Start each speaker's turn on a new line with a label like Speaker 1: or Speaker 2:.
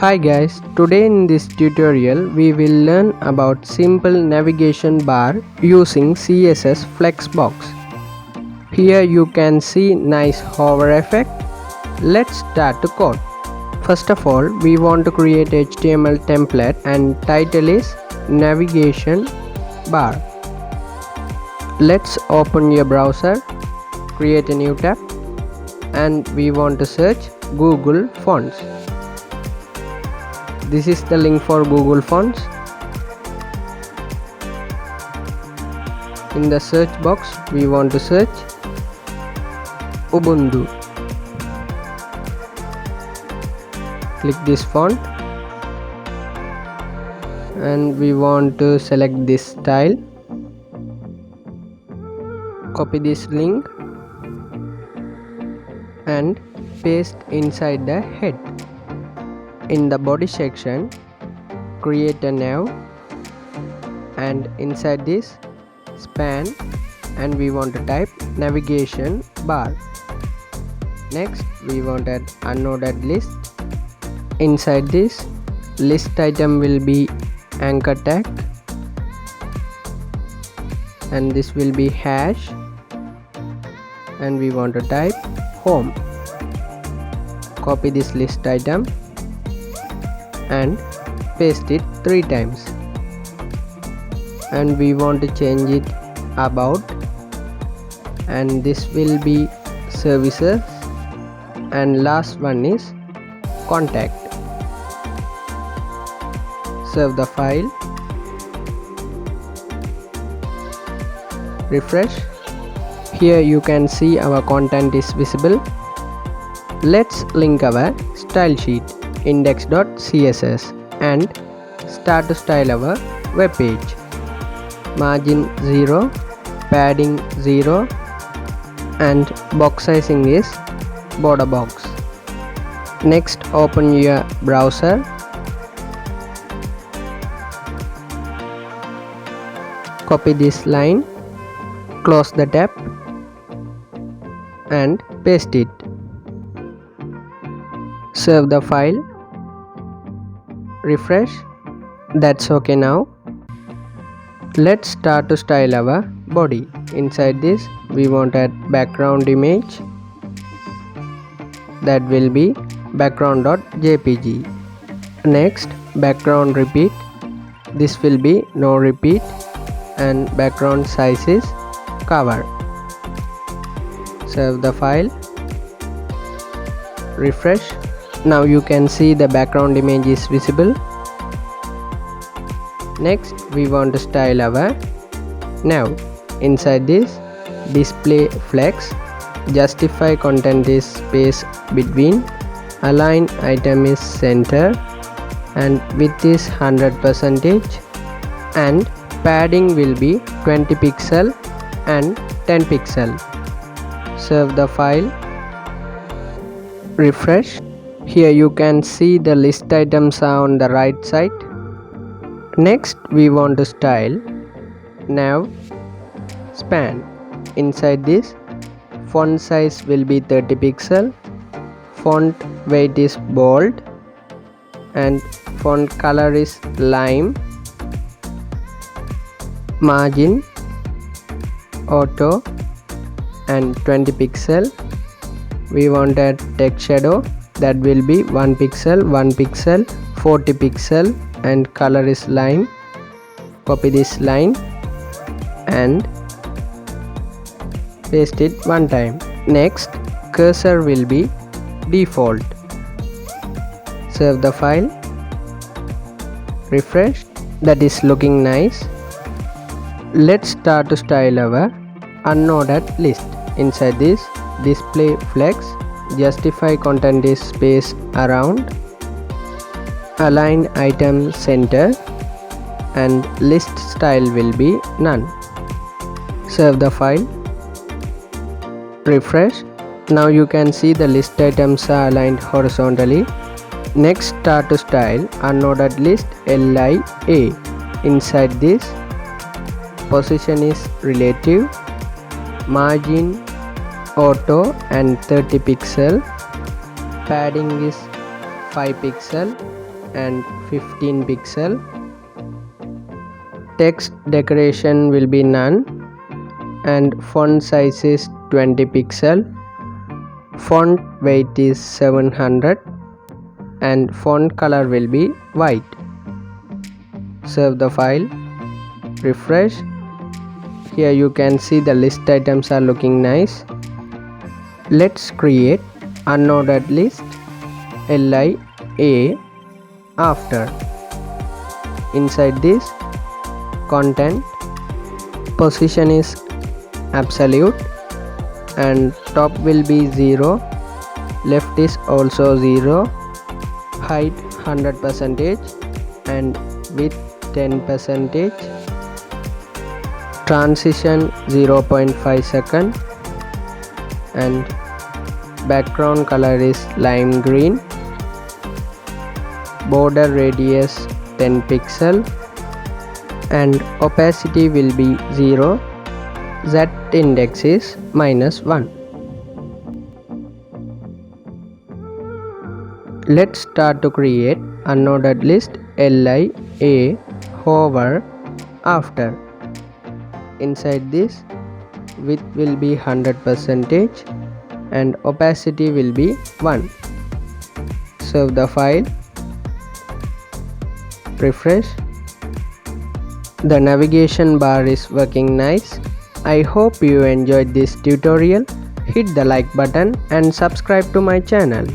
Speaker 1: Hi guys, today in this tutorial we will learn about simple navigation bar using CSS Flexbox. Here you can see nice hover effect. Let's start to code. First of all, we want to create HTML template and title is navigation bar. Let's open your browser, create a new tab, and we want to search Google Fonts. This is the link for Google Fonts. In the search box, we want to search Ubuntu. Click this font and we want to select this style. Copy this link and paste inside the head. In the body section, create a nav and inside this span, and we want to type navigation bar. Next we want an unordered list. Inside this list item will be anchor tag and this will be hash, and we want to type home. Copy this list item and paste it 3 times, and we want to change it about, and this will be services, and last one is contact. Save the file, refresh. Here you can see our content is visible. Let's link our style sheet index.css and start to style our web page. Margin 0, padding 0, and box sizing is border box. Next open your browser, copy this line, close the tab and paste it. Save the file, refresh. That's okay now. Let's start to style our body. Inside this we want a background image, that will be background.jpg. Next background repeat, this will be no repeat, and background size is cover. Save the file, refresh. Now you can see the background image is visible. Next we want to style our nav. Inside this display flex, justify content is space between, align item is center, and width is 100%, and padding will be 20 pixel and 10 pixel. Save the file, refresh. Here you can see the list items are on the right side. Next we want to style nav span. Inside this font size will be 30 pixel, font weight is bold, and font color is lime. Margin auto and 20 pixel. We want a text shadow, that will be 1 pixel, 1 pixel, 40 pixel, and color is lime. Copy this line and paste it 1 time. Next cursor will be default. Save the file, refresh. That is looking nice. Let's start to style our unordered list. Inside this display flex, justify content is space around, align item center, and list style will be none. Save the file, refresh. Now you can see the list items are aligned horizontally. Next start to style unordered list lia. Inside this position is relative, margin auto and 30 pixel, padding is 5 pixel, and 15 pixel. Text decoration will be none and font size is 20 pixel. Font weight is 700 and font color will be white. Save the file, refresh. Here you can see the list items are looking nice. Let's create unordered list LIA after. Inside this, content, position is absolute and top will be 0, left is also 0, height 100% and width 10%, transition 0.5 second and background color is lime green. Border radius 10 pixel and opacity will be 0. Z index is -1. Let's start to create unordered list LIA hover after. Inside this, width will be 100% and opacity will be 1. Save the file, refresh. The navigation bar is working nice. I hope you enjoyed this tutorial. Hit the like button and subscribe to my channel.